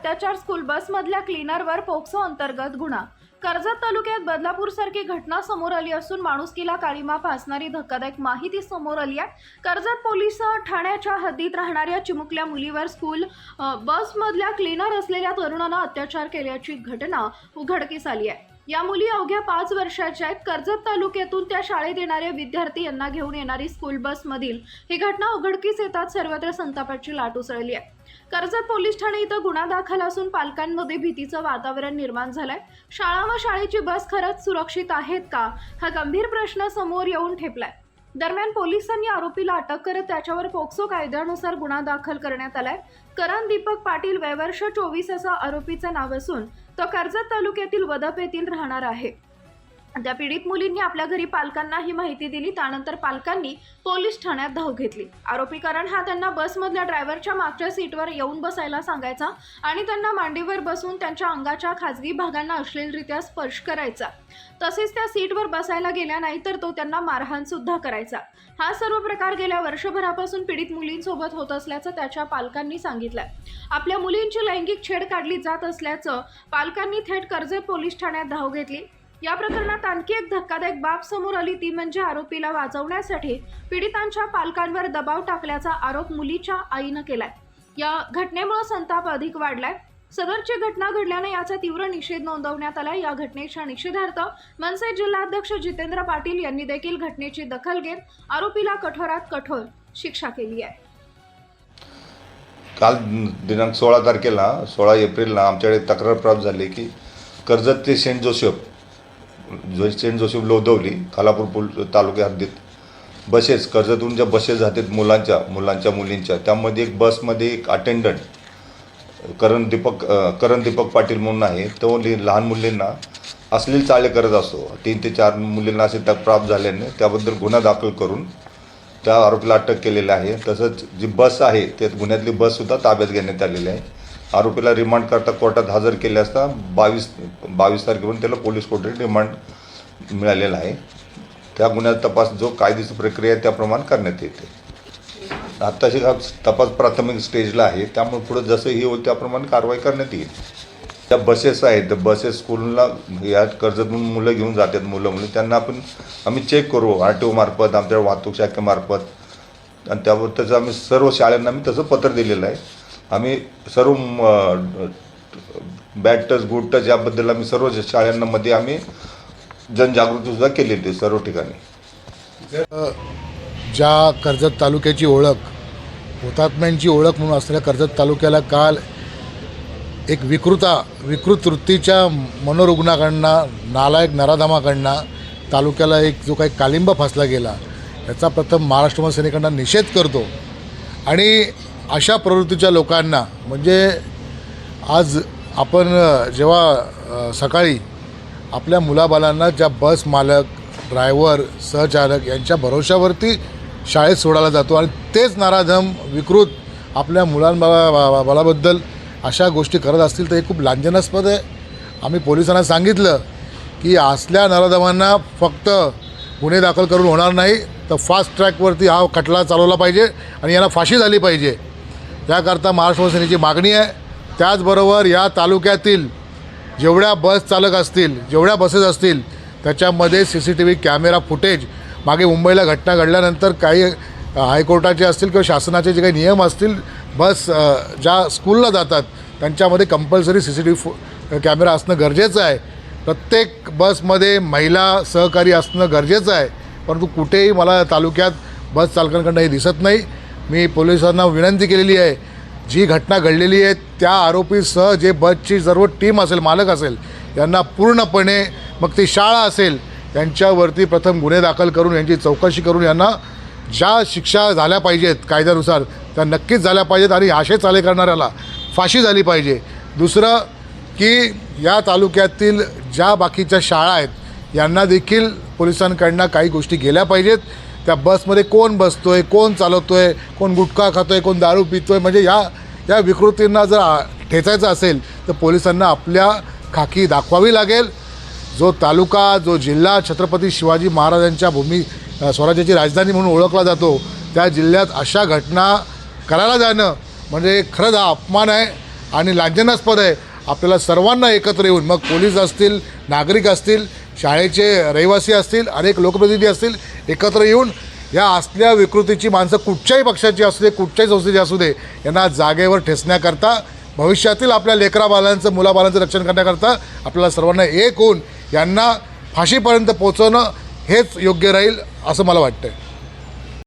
अत्याचार स्कूल बसमधल्या क्लीनरवर पोक्सो अंतर्गत गुन्हा। कर्जत तालुक्यात बदलापूरसारखी घटना समोर आली असून माणुसकीला काळीमा फासणारी धक्कादायक माहिती समोर आली आहे। कर्जत पोलीस ठाण्याच्या हद्दीत राहणाऱ्या चिमुकल्या मुलीवर स्कूल बसमधल्या क्लीनर असलेल्या तरुणानं अत्याचार केल्याची घटना उघडकीस आली आहे। या मुली अवघ्या 5 वर्षाच्या आहेत। कर्जत तालुक्यातून त्या शाळेत येणाऱ्या विद्यार्थी यांना घेऊन येणारी स्कूल बसमधील ही घटना उघडकीस येतात सर्वत्र संतापाची लाट उसळली आहे। कर्जत पोलीस ठाणे इथं गुन्हा दाखल असून पालकांमध्ये भीतीचं वातावरण निर्माण झालंय। शाळा व शाळेची बस खरंच सुरक्षित आहेत का, हा गंभीर प्रश्न समोर येऊन ठेपलाय। दरम्यान पोलिसांनी आरोपीला अटक करत त्याच्यावर पोक्सो कायद्यानुसार गुन्हा दाखल करण्यात आलाय। करण दीपक पाटील वय वर्ष 24 असं आरोपीचं नाव असून तो कर्जत तालुक्यातील वदप येथील राहणार आहे। त्या पीडित मुलींनी आपल्या घरी पालकांना ही माहिती दिली, त्यानंतर पालकांनी पोलीस ठाण्यात धाव घेतली। आरोपी करण हा त्यांना बसमधल्या ड्रायव्हरच्या मागच्या सीटवर येऊन बसायला सांगायचा आणि त्यांना मांडीवर बसून त्यांच्या अंगाच्या खाजगी भागांना अश्लीलरित्या स्पर्श करायचा। तसेच त्या सीटवर बसायला गेल्या नाही तर तो त्यांना मारहाण सुद्धा करायचा। हा सर्व प्रकार गेल्या वर्षभरापासून पीडित मुलींसोबत होत असल्याचं त्याच्या पालकांनी सांगितलंय। आपल्या मुलींची लैंगिक छेड काढली जात असल्याचं पालकांनी थेट कर्जत पोलीस ठाण्यात धाव घेतली। या प्रकरणात आणखी एक धक्कादायक बाब समोर आली, ती म्हणजे आरोपीला वाचवण्यासाठी पीडितांच्या पालकांवर दबाव टाकल्याचा आरोप मुलीच्या आईनं केलाय। या घटनेमुळे संताप अधिक वाढलाय। सदरची घटना घडल्याने याचा तीव्र निषेध नोंदवण्यात आला। या घटनेच्या निषेधार्थ मनसे जिल्हाध्यक्ष जितेंद्र पाटील यांनी देखील घटनेची दखल घेत आरोपीला कठोरात कठोर शिक्षा केली आहे। काल दिनांक 16 तारखेला 16 एप्रिलला आमच्याकडे तक्रार प्राप्त झाली की कर्जत ते सेंट जोसेफ लोधवली खालापूर तालुक्या हद्दीत बसेस कर्जतून ज्या बसेस जातात मुलांच्या मुलींच्या, त्यामध्ये एक बसमध्ये एक अटेंडंट करण दीपक पाटील म्हणून आहे, तो लहान मुलींना अश्लील चाळे करत असतो। 3 ते 4 मुलींना असे प्राप्त झाल्याने त्याबद्दल गुन्हा दाखल करून त्या आरोपीला अटक केलेली आहे। तसंच जी बस आहे त्या गुन्ह्यातली बससुद्धा ताब्यात घेण्यात आलेली आहे। आरोपीला रिमांड करता कोर्टात हजर केले असता 22 तारखेपर्यंत त्याला पोलीस कोठडीत रिमांड मिळालेला आहे। त्या गुन्ह्याचा तपास जो कायदेशीर प्रक्रिया आहे त्याप्रमाणे करण्यात येते। आत्ताशी हा तपास प्राथमिक स्टेजला आहे, त्यामुळे पुढे जसं ही होईल त्याप्रमाणे कारवाई करण्यात येईल। त्या बसेस आहेत, त्या बसेस स्कूलला या कर्जतून मुलं घेऊन जातात, मुली त्यांना आम्ही चेक करू RTO मार्फत, आमच्या वाहतूक शाखेमार्फत, आणि त्यावर त्याचं आम्ही सर्व शाळांना तसं पत्र दिलेलं आहे। आम्ही सर्व बॅड टच गुड टच याबद्दल आम्ही सर्व शाळांमध्ये आम्ही जनजागृतीसुद्धा केलेली आहे सर्व ठिकाणी। ज्या कर्जत तालुक्याची ओळख, हुतात्म्यांची ओळख म्हणून असलेल्या कर्जत तालुक्याला काल एक विकृत वृत्तीच्या मनोरुग्णाकडनं, नालायक नराधमाकडनं तालुक्याला एक जो काही कालिंबा फासला गेला, याचा प्रथम महाराष्ट्र सेनेकडनं निषेध करतो। आणि अशा प्रवृत्तीच्या लोकांना, म्हणजे आज आपण जेव्हा सकाळी आपल्या मुलाबालांना ज्या बस मालक, ड्रायव्हर, सहचालक यांच्या भरोशावरती शाळेत सोडायला जातो आणि तेच नराधम विकृत आपल्या मुलांबालाबद्दल अशा गोष्टी करत असतील तर हे खूप लांछनास्पद आहे। आम्ही पोलिसांना सांगितलं की असल्या नराधमांना फक्त गुन्हे दाखल करून होणार नाही, तर फास्ट ट्रॅकवरती हा खटला चालवला पाहिजे आणि यांना फाशी झाली पाहिजे। त्याकरता महाराष्ट्र सेनेची मागणी आहे। त्याचबरोबर या तालुक्यातील जेवढ्या बस चालक असतील, जेवढ्या बसेस असतील, त्याच्यामध्ये CCTV कॅमेरा फुटेज, मागे मुंबईला घटना घडल्यानंतर काही हायकोर्टाचे असतील किंवा शासनाचे जे काही नियम असतील, बस ज्या स्कूलला जातात त्यांच्यामध्ये कंपल्सरी CCTV कॅमेरा असणं गरजेचं आहे। प्रत्येक बसमध्ये महिला सहकारी असणं गरजेचं आहे, परंतु कुठेही मला तालुक्यात बस चालकांकडनं हे दिसत नाही। मी पोलिसांना विनंती केलेली आहे, जी घटना घडलेली आहे त्या आरोपीसह जे बसची सर्व टीम असेल, मालक असेल, यांना पूर्णपणे, मग ती शाळा असेल, यांच्यावरती प्रथम गुन्हे दाखल करून यांची चौकशी करून यांना ज्या शिक्षा झाल्या पाहिजेत कायद्यानुसार त्या नक्कीच झाल्या पाहिजेत आणि असे चाले करणाऱ्याला फाशी झाली पाहिजे। दुसरं की या तालुक्यातील ज्या बाकीच्या शाळा आहेत यांना देखील पोलिसांकडनं काही गोष्टी गेल्या पाहिजेत। त्या बसमध्ये कोण बसतोय, कोण चालवतोय, कोण गुटखा खातोय, कोण दारू पितोय, म्हणजे या विकृतींना जर ठेचायचं असेल तर पोलिसांना आपल्या खाकी दाखवावी लागेल। जो तालुका, जो जिल्हा छत्रपती शिवाजी महाराजांच्या स्वराज्याची राजधानी म्हणून ओळखला जातो, त्या जिल्ह्यात अशा घटना करायला जाणं म्हणजे खरंच हा अपमान आहे। आणि लांछनास्पद आहे. आपल्याला सर्वांना एकत्र येऊन, मग पोलीस असतील, नागरिक असतील, शाळेचे रहिवासी असतील, अनेक लोकप्रतिनिधी असतील, एकत्र येऊन या असल्या विकृतीची माणसं कुठच्याही पक्षाची असू दे, कुठच्याही संस्थेची असू दे, यांना जागेवर ठेचण्याकरता, भविष्यातील आपल्या लेकराबालांचं, मुलाबालांचं रक्षण करण्याकरता आपल्याला सर्वांना एक होऊन यांना फाशीपर्यंत पोहोचवणं हेच योग्य राहील असं मला वाटतं.